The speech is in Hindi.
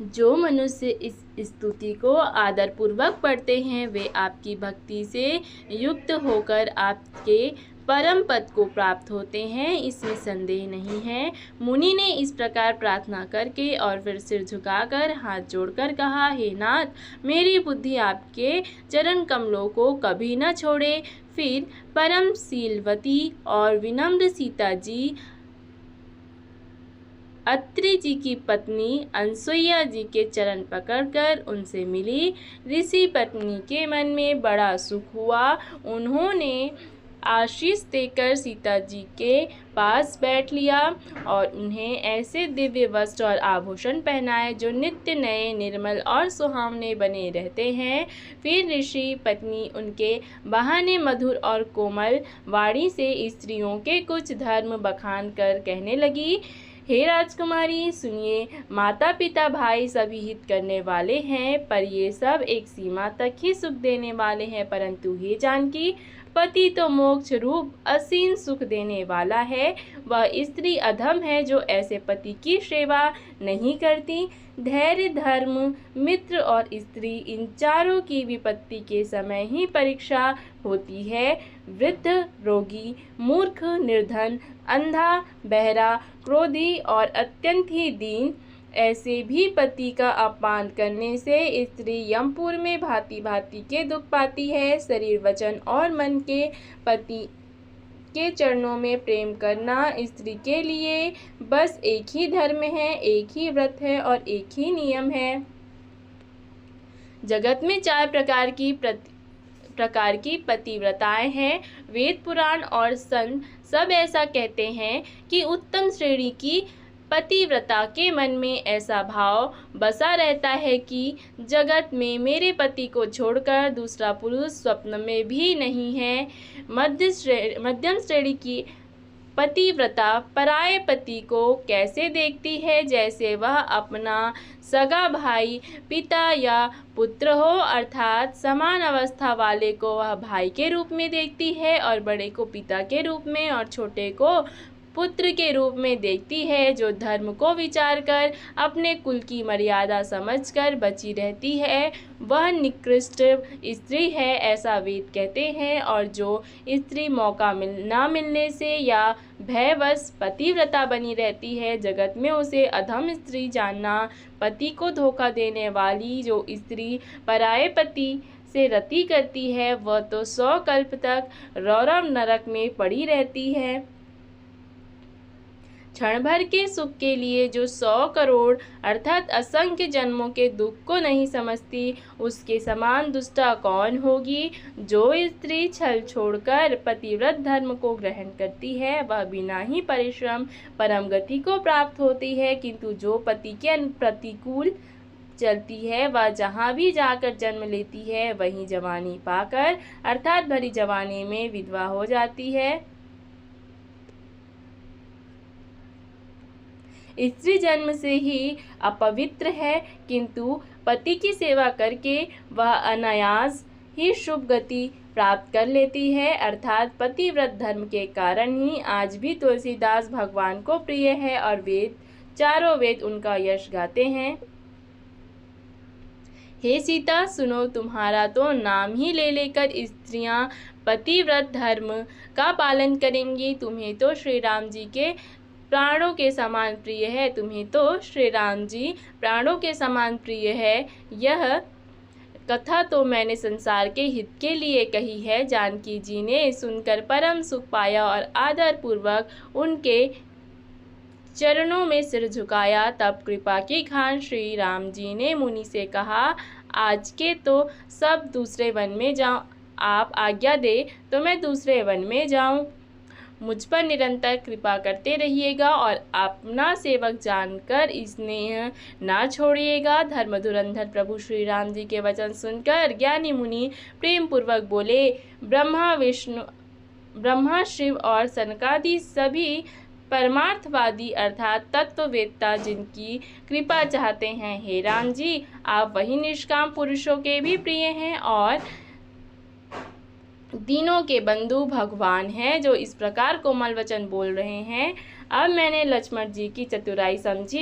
जो मनुष्य इस स्तुति को आदरपूर्वक पढ़ते हैं वे आपकी भक्ति से युक्त होकर आपके परम पद को प्राप्त होते हैं, इसमें संदेह नहीं है। मुनि ने इस प्रकार प्रार्थना करके और फिर सिर झुकाकर हाथ जोड़कर कहा, हे नाथ, मेरी बुद्धि आपके चरण कमलों को कभी न छोड़े। फिर परम शीलवती और विनम्र सीता जी अत्रि जी की पत्नी अनसुईया जी के चरण पकड़कर उनसे मिली। ऋषि पत्नी के मन में बड़ा सुख हुआ। उन्होंने आशीष देकर सीता जी के पास बैठ लिया और उन्हें ऐसे दिव्य वस्त्र और आभूषण पहनाए जो नित्य नए, निर्मल और सुहावने बने रहते हैं। फिर ऋषि पत्नी उनके बहाने मधुर और कोमल वाणी से स्त्रियों के कुछ धर्म बखान कर कहने लगी, हे राजकुमारी, सुनिए, माता पिता भाई सभी हित करने वाले हैं, पर ये सब एक सीमा तक ही सुख देने वाले हैं। परंतु हे जानकी, पति तो मोक्ष रूप असीम सुख देने वाला है। वह स्त्री अधम है जो ऐसे पति की सेवा नहीं करती। धैर्य, धर्म, मित्र और स्त्री, इन चारों की विपत्ति के समय ही परीक्षा होती है। वृद्ध, रोगी, मूर्ख, निर्धन, अंधा, बहरा, क्रोधी और अत्यंत ही दीन, ऐसे भी पति का अपमान करने से स्त्री यमपुर में भांति भांति के दुख पाती है। शरीर, वचन और मन के पति के चरणों में प्रेम करना स्त्री के लिए बस एक ही धर्म है, एक ही व्रत है और एक ही नियम है। जगत में 4 प्रकार की पतिव्रताएं हैं। वेद, पुराण और संत सब ऐसा कहते हैं कि उत्तम श्रेणी की पतिव्रता के मन में ऐसा भाव बसा रहता है कि जगत में मेरे पति को छोड़कर दूसरा पुरुष स्वप्न में भी नहीं है। मध्यम श्रेणी की पतिव्रता पराये पति को कैसे देखती है, जैसे वह अपना सगा भाई, पिता या पुत्र हो, अर्थात समान अवस्था वाले को वह भाई के रूप में देखती है और बड़े को पिता के रूप में और छोटे को पुत्र के रूप में देखती है। जो धर्म को विचार कर अपने कुल की मर्यादा समझकर बची रहती है वह निकृष्ट स्त्री है, ऐसा वेद कहते हैं। और जो स्त्री मौका ना मिलने से या भयवश पतिव्रता बनी रहती है, जगत में उसे अधम स्त्री जानना। पति को धोखा देने वाली जो स्त्री पराये पति से रति करती है वह तो 100 कल्प तक रौरव नरक में पड़ी रहती है। क्षण भर के सुख के लिए जो 100 करोड़ अर्थात असंख्य जन्मों के दुख को नहीं समझती, उसके समान दुष्टा कौन होगी। जो स्त्री छल छोड़कर पतिव्रत धर्म को ग्रहण करती है वह बिना ही परिश्रम परम गति को प्राप्त होती है, किंतु जो पति के प्रतिकूल चलती है वह जहाँ भी जाकर जन्म लेती है वहीं जवानी पाकर अर्थात भरी जवानी में विधवा हो जाती है। स्त्री जन्म से ही अपवित्र है, किंतु पति की सेवा करके वह अनायास ही शुभ गति प्राप्त कर लेती है। अर्थात पतिव्रत धर्म के कारण ही आज भी तुलसीदास भगवान को प्रिय है और चारों वेद उनका यश गाते हैं। हे सीता, सुनो, तुम्हारा तो नाम ही ले लेकर स्त्रियां पतिव्रत धर्म का पालन करेंगी। तुम्हें तो श्री राम जी के प्राणों के समान प्रिय है, तुम्हें तो श्री राम जी प्राणों के समान प्रिय है। यह कथा तो मैंने संसार के हित के लिए कही है। जानकी जी ने सुनकर परम सुख पाया और आदर पूर्वक उनके चरणों में सिर झुकाया। तब कृपा की खान श्री राम जी ने मुनि से कहा, आज के तो सब दूसरे वन में जाऊं, आप आज्ञा दे तो मैं दूसरे वन में जाऊं। मुझ पर निरंतर कृपा करते रहिएगा और अपना सेवक जानकर स्नेह ना छोड़िएगा। धर्म धुरंधर प्रभु श्री राम जी के वचन सुनकर ज्ञानी मुनि प्रेम पूर्वक बोले, ब्रह्मा, शिव और सनकादि सभी परमार्थवादी अर्थात तत्ववेत्ता जिनकी कृपा चाहते हैं, हे राम जी, आप वही निष्काम पुरुषों के भी प्रिय हैं और दीनों के बंधु भगवान हैं, जो इस प्रकार कोमल वचन बोल रहे हैं। अब मैंने लक्ष्मण जी की चतुराई समझी।